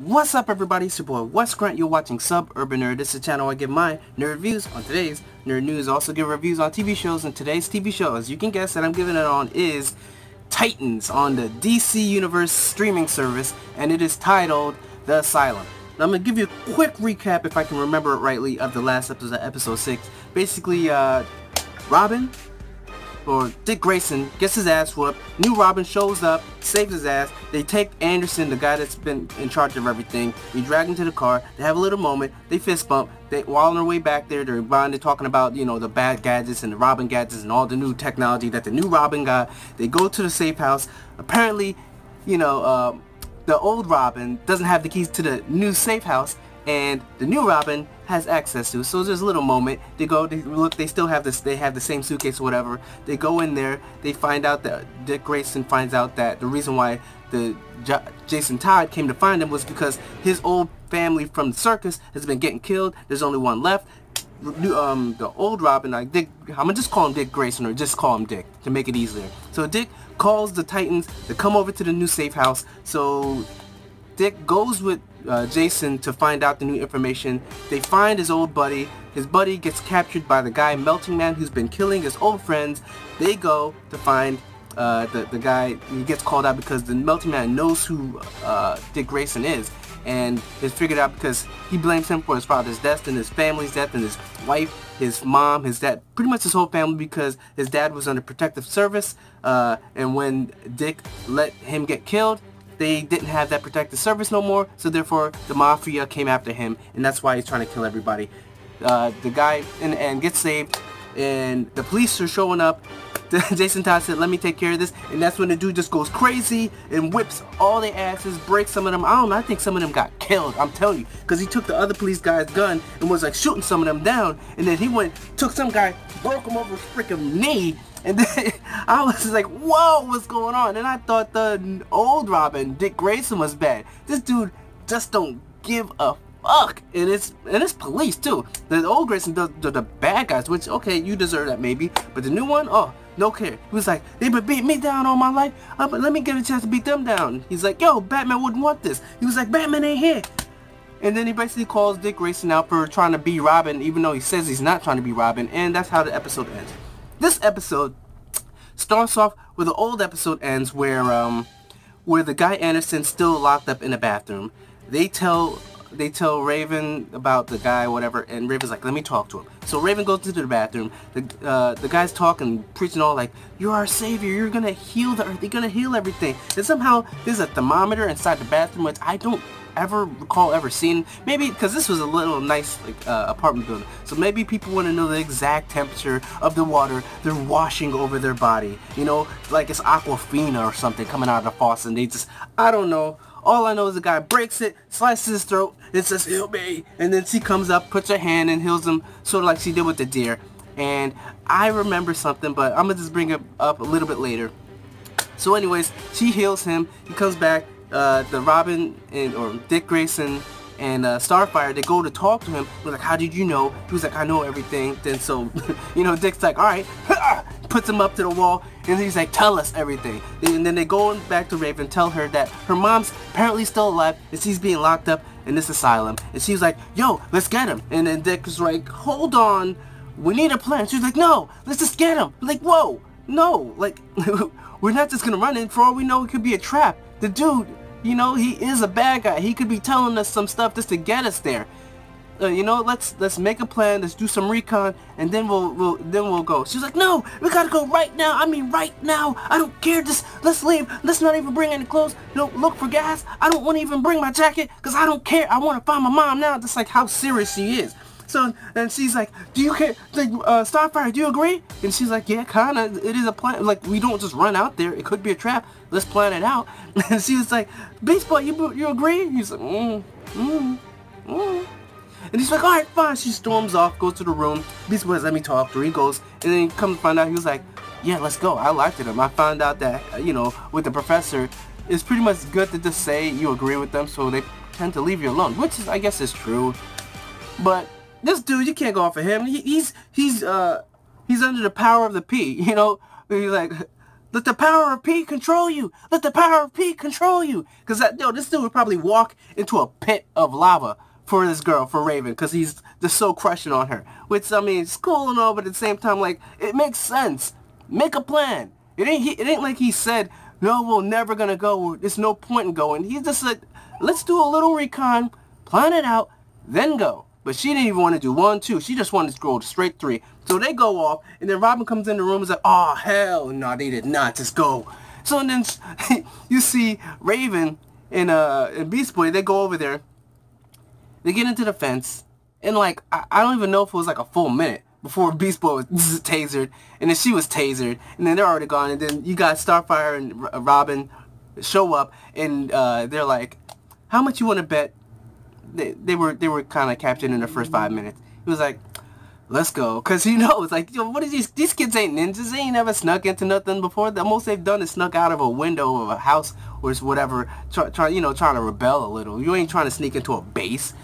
What's up everybody, it's your boy Wes Grant. You're watching Suburban Nerd. This is a channel I give my nerd reviews. On today's nerd news, I also give reviews on TV shows, and today's TV show, as you can guess that I'm giving it on, is Titans on the DC Universe streaming service, and it is titled The Asylum. Now I'm going to give you a quick recap, if I can remember it rightly, of the last episode, episode 6. Basically, Robin, or Dick Grayson, gets his ass whooped. New Robin shows up, saves his ass. They take Anderson, the guy that's been in charge of everything. They drag him to the car. They have a little moment. They fist bump. While on their way back there, they're bonding, talking about, you know, the bad gadgets and the Robin gadgets and all the new technology that the new Robin got. They go to the safe house. Apparently, you know, the old Robin doesn't have the keys to the new safe house, and the new Robin has access to. So there's a little moment. They go, they look, they still have this, they have the same suitcase or whatever. They go in there, they find out that Dick Grayson finds out that the reason why the Jason Todd came to find him was because his old family from the circus has been getting killed. There's only one left. The old Robin, like Dick, I'm gonna just call him Dick Grayson, or just call him Dick to make it easier. So Dick calls the Titans to come over to the new safe house. So Dick goes with Jason to find out the new information. They find his old buddy. His buddy gets captured by the guy Melting Man, who's been killing his old friends. They go to find the guy. He gets called out because the Melting Man knows who Dick Grayson is, and is figured out because he blames him for his father's death and his family's death and his wife, his mom, his dad, pretty much his whole family, because his dad was under protective service, and when Dick let him get killed, they didn't have that protective service no more, so therefore the mafia came after him, and that's why he's trying to kill everybody. The guy in the end gets saved, and the police are showing up. Jason Todd said, let me take care of this, and that's when the dude just goes crazy and whips all their asses, breaks some of them. I don't know, I think some of them got killed, I'm telling you, because he took the other police guy's gun and was like shooting some of them down, and then he went, took some guy, broke him over his freaking knee. And then I was like, whoa, what's going on? And I thought the old Robin, Dick Grayson, was bad. This dude just don't give a fuck. And it's police too. The old Grayson does the bad guys, which, okay, you deserve that maybe. But the new one, oh, no care. He was like, they've been beating me down all my life, but let me get a chance to beat them down. He's like, yo, Batman wouldn't want this. He was like, Batman ain't here. And then he basically calls Dick Grayson out for trying to be Robin, even though he says he's not trying to be Robin. And that's how the episode ends. This episode starts off where the old episode ends, where the guy Anderson's still locked up in the bathroom. They tell Raven about the guy, whatever, and Raven's like, let me talk to him. So Raven goes into the bathroom. The guy's talking, preaching all like, you're our savior, you're gonna heal the earth, you're gonna heal everything. And somehow there's a thermometer inside the bathroom, which I don't ever recall ever seeing. Maybe because this was a little nice apartment building, so maybe people want to know the exact temperature of the water they're washing over their body, you know, like it's Aquafina or something coming out of the faucet, and they just, I don't know. All I know is the guy breaks it, slices his throat, and says, heal me, and then she comes up, puts her hand and heals him, sort of like she did with the deer. And I remember something, but I'm gonna just bring it up a little bit later. So anyways, she heals him, he comes back. The Robin or Dick Grayson and Starfire, they go to talk to him. They're like, how did you know? He was like, I know everything. Then so, you know, Dick's like, alright, puts him up to the wall, and he's like, tell us everything. And then they go back to Raven, tell her that her mom's apparently still alive, and she's being locked up in this asylum. And she's like, yo, let's get him. And then Dick is like, hold on, we need a plan. She's like, no, let's just get him. Like, whoa, no, like, we're not just gonna run in. For all we know, it could be a trap. The dude, you know, he is a bad guy. He could be telling us some stuff just to get us there. You know, let's make a plan. Let's do some recon, and then we'll go. She's like, no, we gotta go right now. I mean, right now. I don't care. Just let's leave. Let's not even bring any clothes. Don't look for gas. I don't want to even bring my jacket because I don't care. I want to find my mom now. Just like how serious she is. So, and she's like, do you care? Like, Starfire, do you agree? And she's like, yeah, kinda. It is a plan. Like, we don't just run out there. It could be a trap. Let's plan it out. And she was like, baseball, you agree? He's like, And he's like, alright, fine. She storms off, goes to the room. Beast Boy, let me talk to her. He goes, and then come to find out, he was like, yeah, let's go. I liked him. I found out that, you know, with the professor, it's pretty much good to just say you agree with them, so they tend to leave you alone, which is, I guess, is true. But this dude, you can't go off of him. He's under the power of the P, you know. He's like, Let the power of P control you. Let the power of P control you. Because this dude would probably walk into a pit of lava for this girl, for Raven, because he's just so crushing on her. Which, I mean, it's cool and all, but at the same time, like, it makes sense. Make a plan. It ain't like he said, no, we're never gonna go. There's no point in going. He just said, let's do a little recon, plan it out, then go. But she didn't even want to do 1, 2. She just wanted to go straight 3. So they go off, and then Robin comes in the room and is like, oh, hell no, they did not just go. So then you see Raven and Beast Boy, they go over there. They get into the fence, and like, I don't even know if it was like a full minute before Beast Boy was tasered, and then she was tasered, and then they're already gone, and then you got Starfire and Robin show up, and they're like, how much you want to bet? They were kind of captured in the first 5 minutes. He was like, let's go, because he knows, like, yo, what is these kids ain't ninjas. They ain't never snuck into nothing before. The most they've done is snuck out of a window of a house or whatever, trying to rebel a little. You ain't trying to sneak into a base,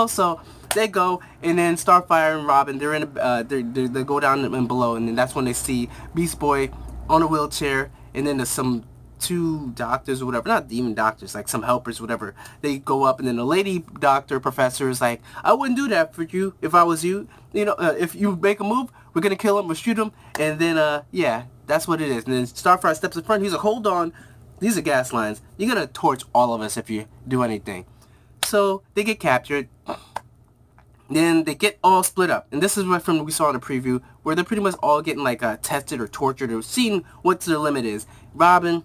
so they go, and then Starfire and Robin, they're in they go down and below, and then that's when they see Beast Boy on a wheelchair, and then there's some 2 doctors or whatever, not even doctors, like some helpers, whatever. They go up, and then the lady doctor professor is like, I wouldn't do that for you if I was you. If you make a move, we're gonna kill him, we'll shoot him, and then yeah, that's what it is. And then Starfire steps in front. He's like, hold on, these are gas lines. You're gonna torch all of us if you do anything. So they get captured. Then they get all split up, and this is what we saw in the preview, where they're pretty much all getting like tested or tortured or seeing what their limit is. Robin,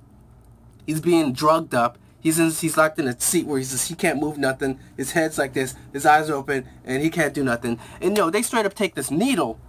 he's being drugged up. He's locked in a seat where he can't move nothing. His head's like this. His eyes are open, and he can't do nothing. And they straight up take this needle.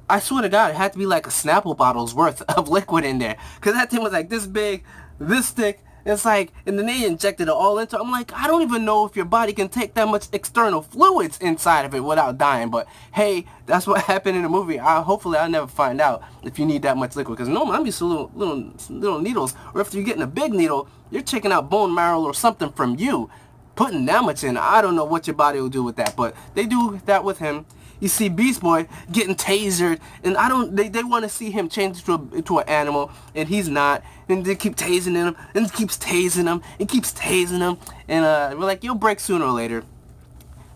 I swear to God, it had to be like a Snapple bottle's worth of liquid in there, because that thing was like this big, this thick. It's like, and then they injected it all into. I'm like, I don't even know if your body can take that much external fluids inside of it without dying. But hey, that's what happened in the movie. Hopefully I'll never find out if you need that much liquid, because normally I'm used to little needles. Or if you're getting a big needle, you're taking out bone marrow or something from you. Putting that much in, I don't know what your body will do with that. But they do that with him. You see Beast Boy getting tasered, and they want to see him change into an animal, and he's not, and they keep tasing him, and keeps tasing him, and keeps tasing him, and we're like, you'll break sooner or later.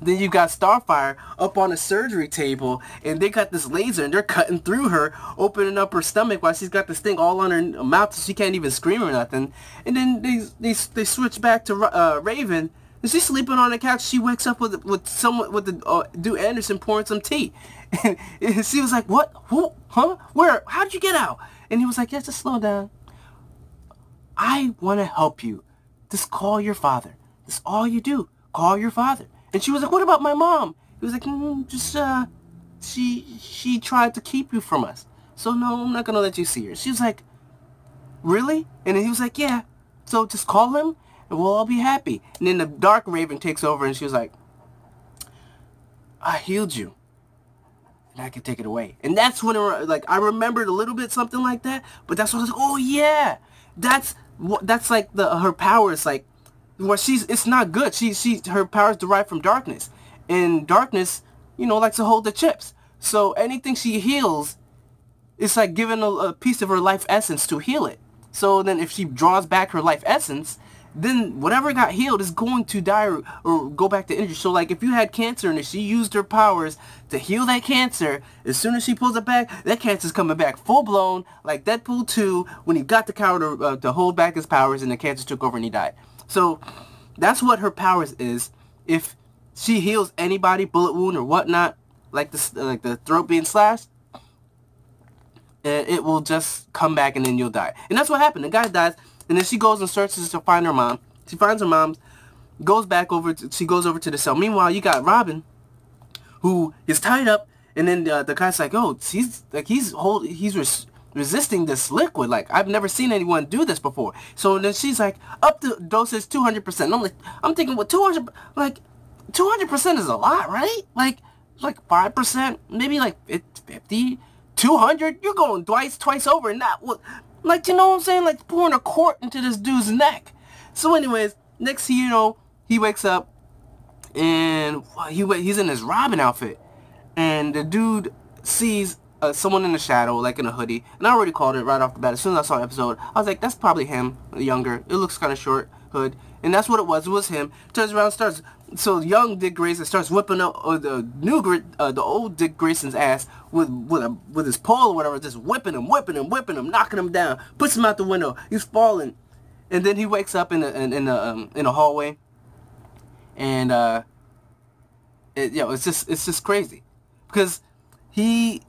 Then you got Starfire up on a surgery table, and they got this laser, and they're cutting through her, opening up her stomach while she's got this thing all on her mouth, so she can't even scream or nothing. And then they switch back to Raven. And she's sleeping on the couch. She wakes up with the dude Anderson pouring some tea, and she was like, "What? Who? Huh? Where? How did you get out?" And he was like, "Yeah, just slow down. I want to help you. Just call your father. That's all you do. Call your father." And she was like, "What about my mom?" He was like, she tried to keep you from us. So no, I'm not gonna let you see her." She was like, "Really?" And then he was like, "Yeah. So just call him, and we'll all be happy." And then the Dark Raven takes over, and she was like, "I healed you, and I can take it away." And that's when I remembered a little bit something like that. But that's when I was like, "Oh yeah, that's like her power is like, well, it's not good. Her power is derived from darkness, and darkness, likes to hold the chips. So anything she heals, it's like giving a piece of her life essence to heal it. So then if she draws back her life essence, then whatever got healed is going to die or go back to injury. So like if you had cancer and if she used her powers to heal that cancer, as soon as she pulls it back, that cancer's coming back full blown, like Deadpool 2 when he got the power to hold back his powers and the cancer took over and he died. So that's what her powers is. If she heals anybody, bullet wound or whatnot, like the throat being slashed, it will just come back and then you'll die. And that's what happened. The guy dies. And then she goes and searches to find her mom. She finds her mom, she goes over to the cell. Meanwhile, you got Robin, who is tied up, and then the guy's like, "Oh, he's resisting this liquid. Like I've never seen anyone do this before." So then she's like, "Up the dosage 200%." I'm thinking, well, 200% is a lot, right? Like 5%, maybe like 50, 200. You're going twice over, and not what. Like, you know what I'm saying? Like, pouring a quart into this dude's neck. So anyways, next thing you know, he wakes up, and he's in his Robin outfit. And the dude sees someone in the shadow, like in a hoodie, and I already called it right off the bat. As soon as I saw the episode, I was like, that's probably him, younger. It looks kind of short, hood, and that's what it was. It was him. Turns around, starts, so young Dick Grayson starts whipping up the old Dick Grayson's ass with his pole or whatever, just whipping him, knocking him down, puts him out the window. He's falling, and then he wakes up in a hallway, and it's just crazy, because he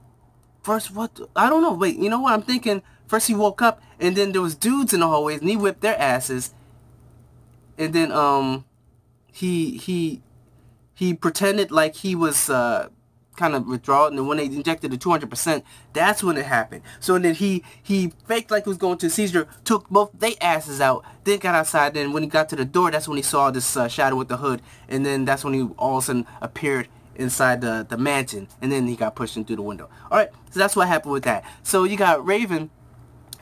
first, I don't know, wait, you know what I'm thinking? First he woke up, and then there was dudes in the hallways, and he whipped their asses, and then he pretended like he was kind of withdrawal, and then when they injected the 200%, that's when it happened. So then he faked like he was going to a seizure, took both they asses out, then got outside. Then when he got to the door, that's when he saw this shadow with the hood, and then that's when he all of a sudden appeared inside the mansion, and then he got pushed in through the window. Alright, so that's what happened with that. So you got Raven.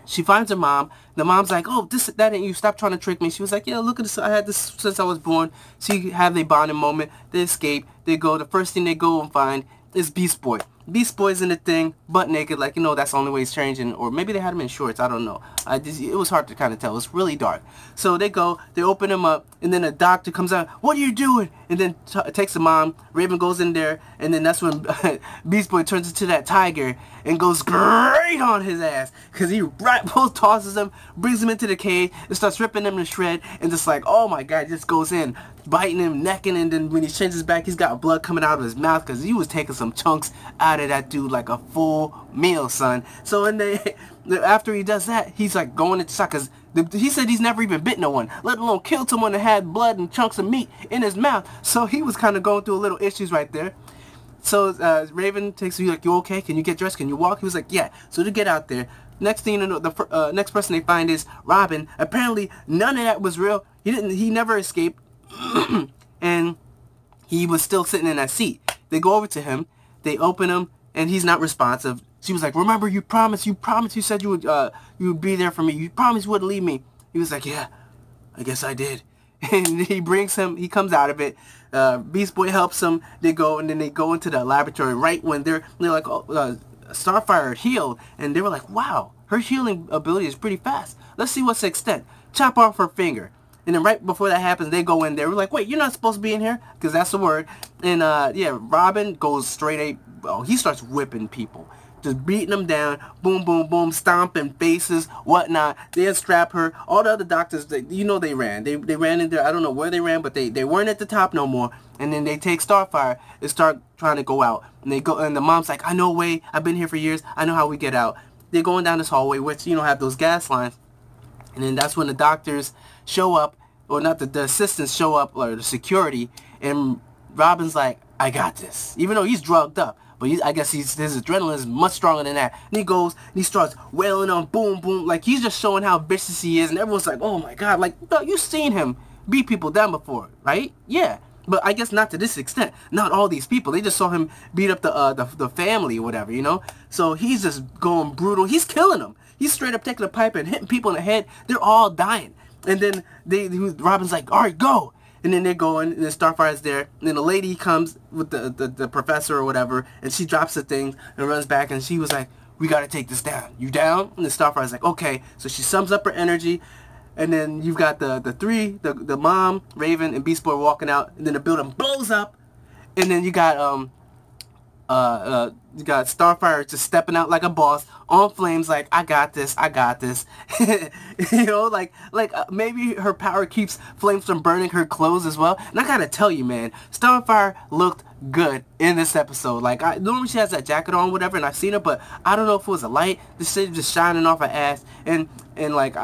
She finds her mom. The mom's like, oh, that ain't you. Stop trying to trick me. She was like, yeah, look at this. I had this since I was born. So you have a bonding moment. They escape. They go. The first thing they go and find is Beast Boy. Beast Boy's in the thing, butt naked, like, you know, that's the only way he's changing. Or maybe they had him in shorts, I don't know. It was hard to kind of tell. It's really dark. So they go, they open him up, and then a doctor comes out, what are you doing? And then takes the mom. Raven goes in there, and then that's when Beast Boy turns into that tiger and goes great on his ass, because he both tosses him, brings him into the cage, and starts ripping him to shred, and just like, oh my god, just goes in, biting him, necking, and then when he changes back, he's got blood coming out of his mouth, because he was taking some chunks out of that dude like a full meal, son. So after he does that, he's like going into shock, because he said he's never even bit no one, let alone killed someone that had blood and chunks of meat in his mouth. So he was kind of going through a little issues right there. So Raven takes you like, you okay? Can you get dressed? Can you walk? He was like, yeah. So to get out there, next thing you know, the next person they find is Robin. Apparently none of that was real. He never escaped, and he was still sitting in that seat. They go over to him, they open him, and he's not responsive. She was like, remember, you promised you said you would be there for me. You promised you wouldn't leave me. He was like, yeah, I guess I did. And he comes out of it. Beast Boy helps him. They go, and then they go into the laboratory right when they're like, oh, Starfire healed, and they were like, wow, her healing ability is pretty fast. Let's see what's the extent. Chop off her finger. And then right before that happens, they go in there. We're like, wait, you're not supposed to be in here? Because that's the word. And yeah, Robin goes straight he starts whipping people. Just beating them down, boom, boom, boom, stomping faces, whatnot. They unstrap her. All the other doctors, they ran. They ran in there. I don't know where they ran, but they weren't at the top no more. And then they take Starfire and start trying to go out. And they go, and the mom's like, I know a way. I've been here for years. I know how we get out. They're going down this hallway, which, have those gas lines. And then that's when the doctors show up, or not the assistants show up, or the security. And Robin's like, I got this. Even though he's drugged up. But I guess his adrenaline is much stronger than that. And he goes, and he starts wailing on, boom, boom. Like, he's just showing how vicious he is. And everyone's like, oh my god. Like, no, you've seen him beat people down before, right? Yeah. But I guess not to this extent. Not all these people. They just saw him beat up the family or whatever, So he's just going brutal. He's killing them. He's straight up taking a pipe and hitting people in the head. They're all dying. And then Robin's like, all right, go. And then they're going, and then Starfire's there, and then the lady comes with the professor or whatever, and she drops the thing and runs back, and she was like, we gotta take this down. You down? And then Starfire's like, okay. So she sums up her energy, and then you've got the mom, Raven, and Beast Boy walking out, and then the building blows up, and then you got Starfire just stepping out like a boss, on flames, like, I got this. Like maybe her power keeps flames from burning her clothes as well. And I gotta tell you, man, Starfire looked good in this episode. Like, normally she has that jacket on, whatever, and I've seen her, but I don't know if it was a light. This shit just shining off her ass, and like,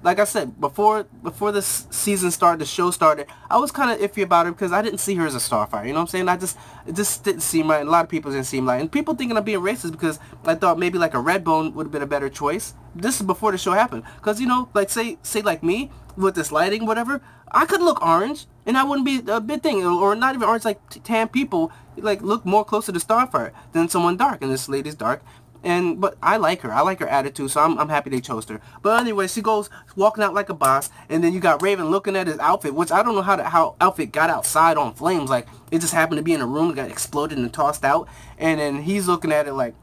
like I said, before this season started, the show started, I was kind of iffy about her because I didn't see her as a Starfire. You know what I'm saying? It just didn't seem right, and a lot of people didn't seem right, and people thinking I'm being racist because I thought maybe like a Redbone would have been a better choice. This is before the show happened, because like say like me with this lighting, whatever, I could look orange, and I wouldn't be a big thing, or not even orange, like tan people like look more closer to Starfire than someone dark, and this lady's dark. But I like her. I like her attitude, so I'm happy they chose her. But anyway, she goes walking out like a boss, and then you got Raven looking at his outfit, which I don't know how outfit got outside on flames. Like, it just happened to be in a room, got exploded and tossed out, and then he's looking at it like,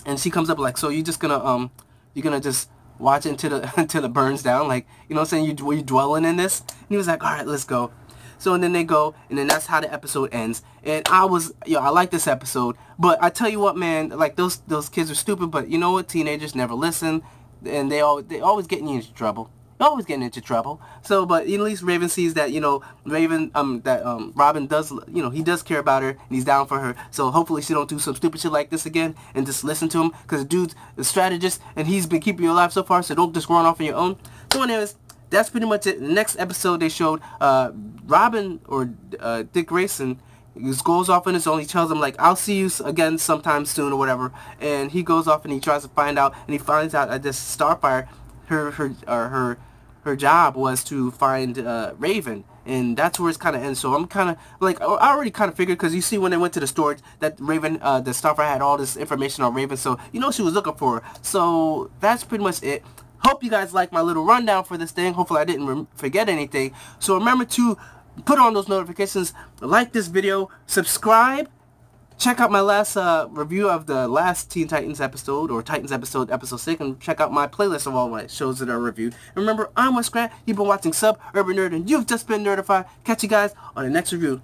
and she comes up like, so you're gonna just watch until the until it burns down, like, you know what I'm saying, were you dwelling in this? And he was like, all right, let's go. So and then they go, and then that's how the episode ends. And I was, I like this episode, but I tell you what, man, like those kids are stupid, but you know what, teenagers never listen, and they always getting you into trouble. Always getting into trouble. So, but at least Raven sees that, Robin does, he does care about her, and he's down for her. So hopefully she don't do some stupid shit like this again, and just listen to him, because the dude's a strategist, and he's been keeping you alive so far, so don't just run off on your own. So anyways, that's pretty much it. The next episode they showed, Robin, or Dick Grayson, he goes off on his own. He tells him, like, I'll see you again sometime soon, or whatever. And he goes off and he tries to find out, and he finds out that this Starfire, her job was to find Raven, and that's where it's kind of ends. So I'm kind of like, I already kind of figured, because you see when they went to the storage that Raven, the Starfire had all this information on Raven, so she was looking for her. So that's pretty much it. Hope you guys like my little rundown for this thing. Hopefully I didn't forget anything. So remember to put on those notifications, like this video, subscribe. Check out my last review of the last Teen Titans episode, or Titans episode 6, and check out my playlist of all my shows that are reviewed. And remember, I'm Wes Grant, you've been watching Sub Urban Nerd, and you've just been nerdified. Catch you guys on the next review.